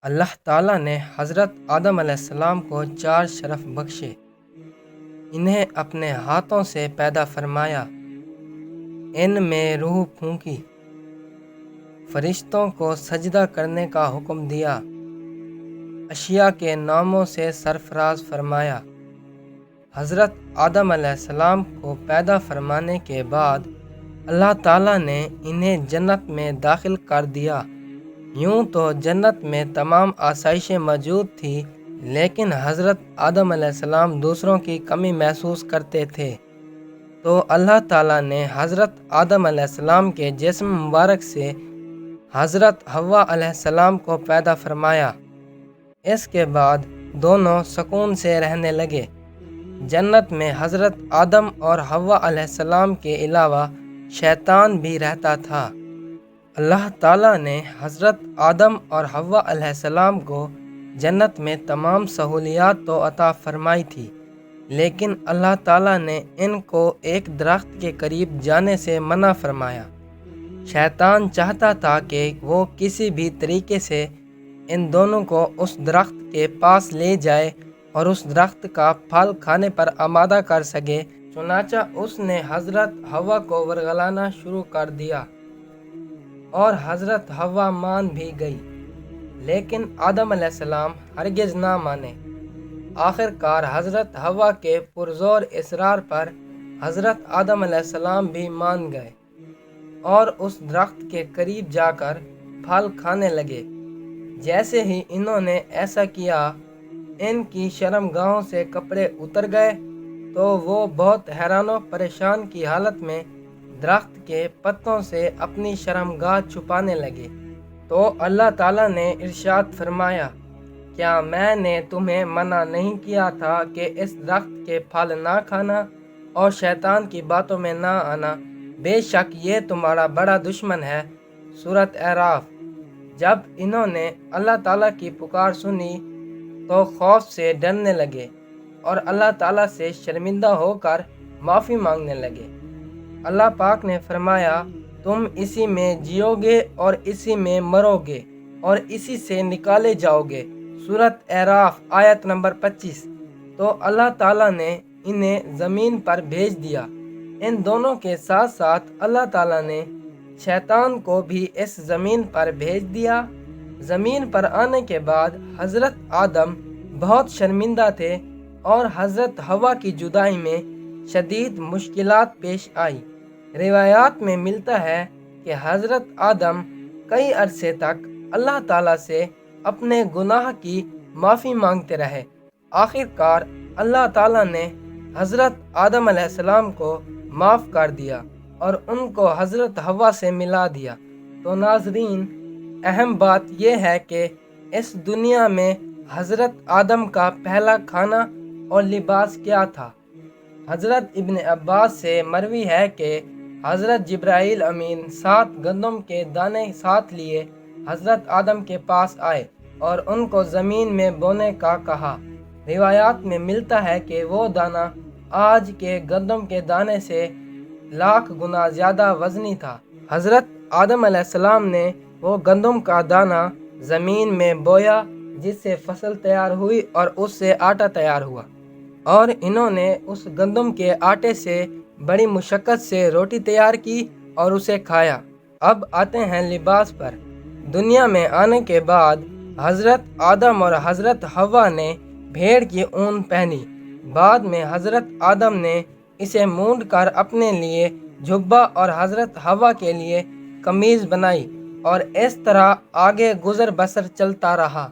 اللہ تعالیٰ نے حضرت آدم علیہ السلام کو 4 شرف بخشے۔ انہیں اپنے ہاتھوں سے پیدا فرمایا، ان میں روح پھونکی، فرشتوں کو سجدہ کرنے کا حکم دیا، اشیاء کے ناموں سے سرفراز فرمایا۔ حضرت آدم علیہ السلام کو پیدا فرمانے کے بعد اللہ تعالیٰ نے انہیں جنت میں داخل کر دیا۔ یوں تو جنت میں تمام آسائشیں موجود تھیں، لیکن حضرت آدم علیہ السلام دوسروں کی کمی محسوس کرتے تھے، تو اللہ تعالیٰ نے حضرت آدم علیہ السلام کے جسم مبارک سے حضرت حوا علیہ السلام کو پیدا فرمایا۔ اس کے بعد دونوں سکون سے رہنے لگے۔ جنت میں حضرت آدم اور حوا علیہ السلام کے علاوہ شیطان بھی رہتا تھا۔ اللہ تعالیٰ نے حضرت آدم اور حوا علیہ السلام کو جنت میں تمام سہولیات تو عطا فرمائی تھی، لیکن اللہ تعالیٰ نے ان کو ایک درخت کے قریب جانے سے منع فرمایا۔ شیطان چاہتا تھا کہ وہ کسی بھی طریقے سے ان دونوں کو اس درخت کے پاس لے جائے اور اس درخت کا پھل کھانے پر آمادہ کر سکے، چنانچہ اس نے حضرت حوا کو ورگلانا شروع کر دیا اور حضرت حوا مان بھی گئی، لیکن آدم علیہ السلام ہرگز نہ مانے۔ آخر کار حضرت حوا کے پرزور اصرار پر حضرت آدم علیہ السلام بھی مان گئے اور اس درخت کے قریب جا کر پھل کھانے لگے۔ جیسے ہی انہوں نے ایسا کیا، ان کی شرمگاہوں سے کپڑے اتر گئے، تو وہ بہت حیران و پریشان کی حالت میں درخت کے پتوں سے اپنی شرمگاہ چھپانے لگے۔ تو اللہ تعالیٰ نے ارشاد فرمایا، کیا میں نے تمہیں منع نہیں کیا تھا کہ اس درخت کے پھل نہ کھانا اور شیطان کی باتوں میں نہ آنا؟ بے شک یہ تمہارا بڑا دشمن ہے۔ سورۃ اعراف۔ جب انہوں نے اللہ تعالیٰ کی پکار سنی تو خوف سے ڈرنے لگے اور اللہ تعالیٰ سے شرمندہ ہو کر معافی مانگنے لگے۔ اللہ پاک نے فرمایا، تم اسی میں جیو گے اور اسی میں مرو گے اور اسی سے نکالے جاؤ گے۔ سورۃ اعراف آیت نمبر 25۔ تو اللہ تعالیٰ نے انہیں زمین پر بھیج دیا۔ ان دونوں کے ساتھ ساتھ اللہ تعالیٰ نے شیطان کو بھی اس زمین پر بھیج دیا۔ زمین پر آنے کے بعد حضرت آدم بہت شرمندہ تھے اور حضرت حوا کی جدائی میں شدید مشکلات پیش آئی۔ روایات میں ملتا ہے کہ حضرت آدم کئی عرصے تک اللہ تعالیٰ سے اپنے گناہ کی معافی مانگتے رہے۔ آخر کار اللہ تعالیٰ نے حضرت آدم علیہ السلام کو معاف کر دیا اور ان کو حضرت حوا سے ملا دیا۔ تو ناظرین، اہم بات یہ ہے کہ اس دنیا میں حضرت آدم کا پہلا کھانا اور لباس کیا تھا۔ حضرت ابن عباس سے مروی ہے کہ حضرت جبرائیل امین 7 گندم کے دانے ساتھ لیے حضرت آدم کے پاس آئے اور ان کو زمین میں بونے کا کہا۔ روایات میں ملتا ہے کہ وہ دانہ آج کے گندم کے دانے سے لاکھ گنا زیادہ وزنی تھا۔ حضرت آدم علیہ السلام نے وہ گندم کا دانہ زمین میں بویا، جس سے فصل تیار ہوئی اور اس سے آٹا تیار ہوا، اور انہوں نے اس گندم کے آٹے سے بڑی مشقت سے روٹی تیار کی اور اسے کھایا۔ اب آتے ہیں لباس پر۔ دنیا میں آنے کے بعد حضرت آدم اور حضرت حوا نے بھیڑ کی اون پہنی۔ بعد میں حضرت آدم نے اسے مونڈ کر اپنے لیے جبہ اور حضرت حوا کے لیے قمیض بنائی، اور اس طرح آگے گزر بسر چلتا رہا۔